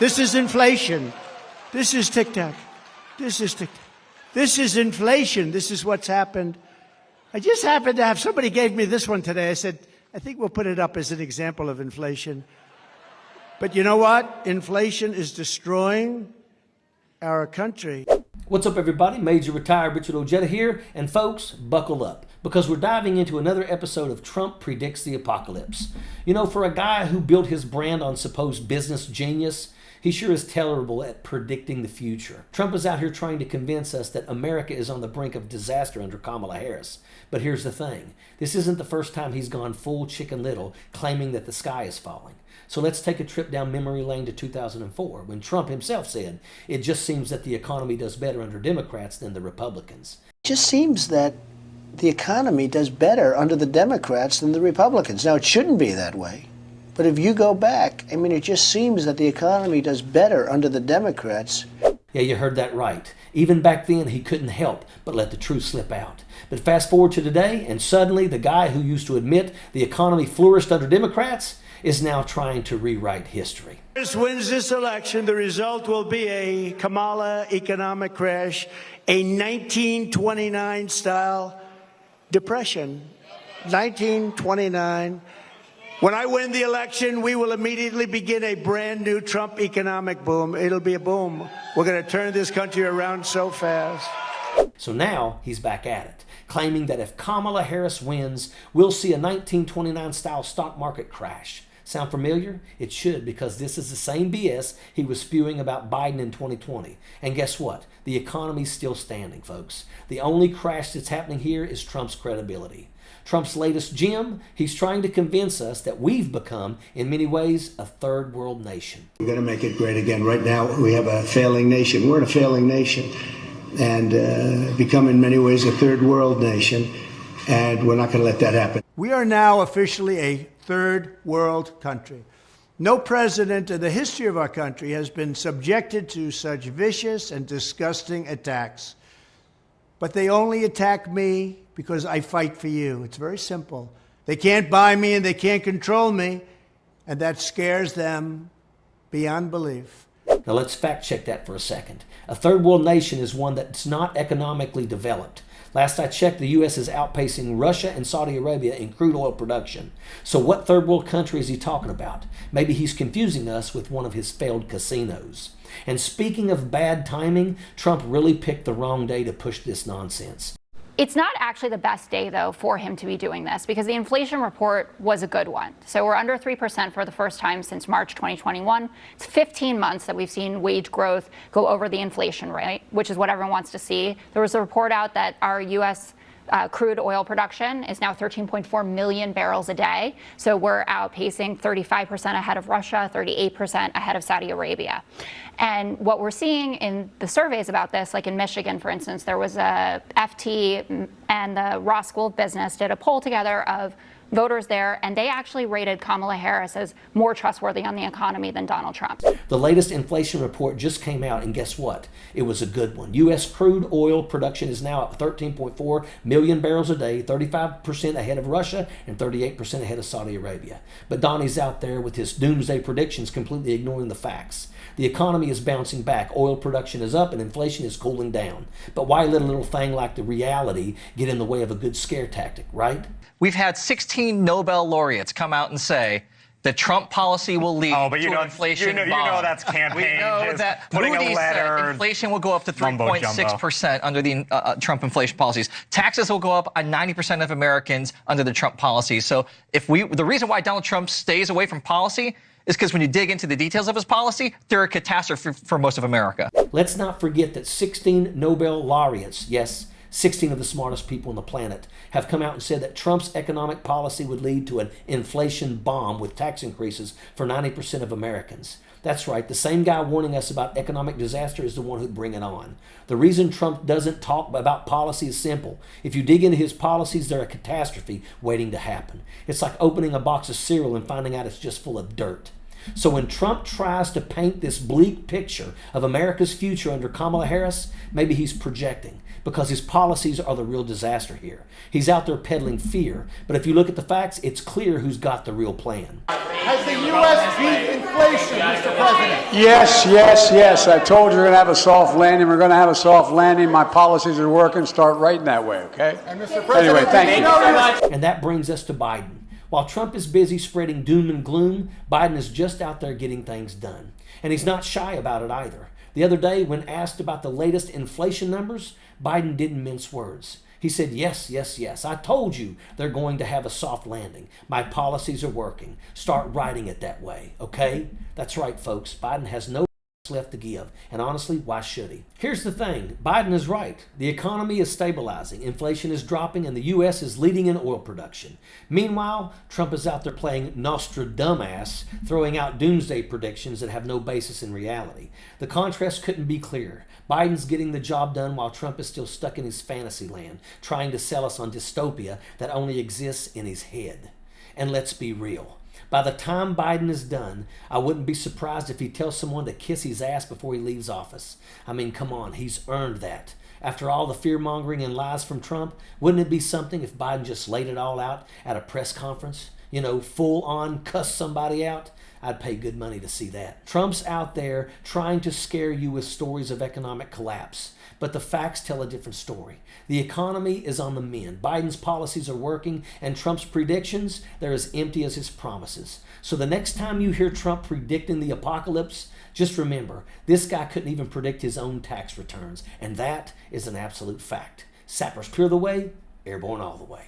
This is inflation. This is Tic Tac. This is Tic Tac. This is inflation. This is what's happened. I just happened to have, somebody gave me this one today. I said, I think we'll put it up as an example of inflation. But you know what? Inflation is destroying our country. What's up, everybody? Major Retired Richard Ojeda here. And folks, buckle up, because we're diving into another episode of Trump Predicts the Apocalypse. You know, for a guy who built his brand on supposed business genius, he sure is terrible at predicting the future. Trump is out here trying to convince us that America is on the brink of disaster under Kamala Harris. But here's the thing. This isn't the first time he's gone full Chicken Little, claiming that the sky is falling. So let's take a trip down memory lane to 2004, when Trump himself said, it just seems that the economy does better under Democrats than the Republicans. It just seems that the economy does better under the Democrats than the Republicans. Now, it shouldn't be that way. But if you go back, I mean, it just seems that the economy does better under the Democrats. Yeah, you heard that right. Even back then, he couldn't help but let the truth slip out. But fast forward to today, and suddenly the guy who used to admit the economy flourished under Democrats is now trying to rewrite history. Harris wins this election, the result will be a Kamala economic crash, a 1929-style depression. 1929. When I win the election, we will immediately begin a brand new Trump economic boom. It'll be a boom. We're going to turn this country around so fast. So now he's back at it, claiming that if Kamala Harris wins, we'll see a 1929-style stock market crash. Sound familiar? It should, because this is the same BS he was spewing about Biden in 2020. And guess what? The economy's still standing, folks. The only crash that's happening here is Trump's credibility. Trump's latest gem, he's trying to convince us that we've become, in many ways, a third world nation. We're going to make it great again. Right now, we have a failing nation. We're in a failing nation and become, in many ways, a third world nation. And we're not going to let that happen. We are now officially a third world country. No president in the history of our country has been subjected to such vicious and disgusting attacks. But they only attack me because I fight for you. It's very simple. They can't buy me and they can't control me, and that scares them beyond belief. Now let's fact check that for a second. A third world nation is one that's not economically developed. Last I checked, the U.S. is outpacing Russia and Saudi Arabia in crude oil production. So what third world country is he talking about? Maybe he's confusing us with one of his failed casinos. And speaking of bad timing, Trump really picked the wrong day to push this nonsense. It's not actually the best day, though, for him to be doing this, because the inflation report was a good one. So we're under 3% for the first time since March 2021. It's 15 months that we've seen wage growth go over the inflation rate, which is what everyone wants to see. There was a report out that our U.S. Crude oil production is now 13.4 million barrels a day. So we're outpacing 35% ahead of Russia, 38% ahead of Saudi Arabia. And what we're seeing in the surveys about this, like in Michigan, for instance, there was a FT and the Ross School of Business did a poll together of voters there, and they actually rated Kamala Harris as more trustworthy on the economy than Donald Trump. The latest inflation report just came out, and guess what? It was a good one. U.S. crude oil production is now at 13.4 million barrels a day, 35% ahead of Russia and 38% ahead of Saudi Arabia. But Donnie's out there with his doomsday predictions, completely ignoring the facts. The economy is bouncing back, oil production is up, and inflation is cooling down. But why let a little thing like the reality get in the way of a good scare tactic, right? We've had 16 Nobel laureates come out and say that Trump policy will lead to an inflation bomb. You know that's campaign. We know that putting Moody's a letter. said inflation will go up to 3.6% under the Trump inflation policies. Taxes will go up on 90% of Americans under the Trump policies. So the reason why Donald Trump stays away from policy is because when you dig into the details of his policy, they're a catastrophe for most of America. Let's not forget that 16 Nobel laureates, yes, 16 of the smartest people on the planet, have come out and said that Trump's economic policy would lead to an inflation bomb with tax increases for 90% of Americans. That's right, the same guy warning us about economic disaster is the one who'd bring it on. The reason Trump doesn't talk about policy is simple. If you dig into his policies, they're a catastrophe waiting to happen. It's like opening a box of cereal and finding out it's just full of dirt. So when Trump tries to paint this bleak picture of America's future under Kamala Harris, maybe he's projecting, because his policies are the real disaster here. He's out there peddling fear, but if you look at the facts, it's clear who's got the real plan. Has the U.S. beat inflation, Mr. President? Yes. I told you we're going to have a soft landing. We're going to have a soft landing. My policies are working. Start writing that way, okay? And Mr. President, anyway, thank you. And that brings us to Biden. While Trump is busy spreading doom and gloom, Biden is just out there getting things done. And he's not shy about it either. The other day, when asked about the latest inflation numbers, Biden didn't mince words. He said, yes. I told you they're going to have a soft landing. My policies are working. Start writing it that way, okay? That's right, folks. Biden has no left to give. And honestly, why should he? Here's the thing. Biden is right. The economy is stabilizing. Inflation is dropping, and the U.S. is leading in oil production. Meanwhile, Trump is out there playing Nostradamus, throwing out doomsday predictions that have no basis in reality. The contrast couldn't be clearer. Biden's getting the job done while Trump is still stuck in his fantasy land, trying to sell us on dystopia that only exists in his head. And let's be real. By the time Biden is done, I wouldn't be surprised if he tells someone to kiss his ass before he leaves office. I mean, come on, he's earned that. After all the fear-mongering and lies from Trump, wouldn't it be something if Biden just laid it all out at a press conference? You know, full-on cuss somebody out? I'd pay good money to see that. Trump's out there trying to scare you with stories of economic collapse, but the facts tell a different story. The economy is on the mend. Biden's policies are working, and Trump's predictions, they're as empty as his promises. So the next time you hear Trump predicting the apocalypse, just remember, this guy couldn't even predict his own tax returns, and that is an absolute fact. Sappers clear the way, airborne all the way.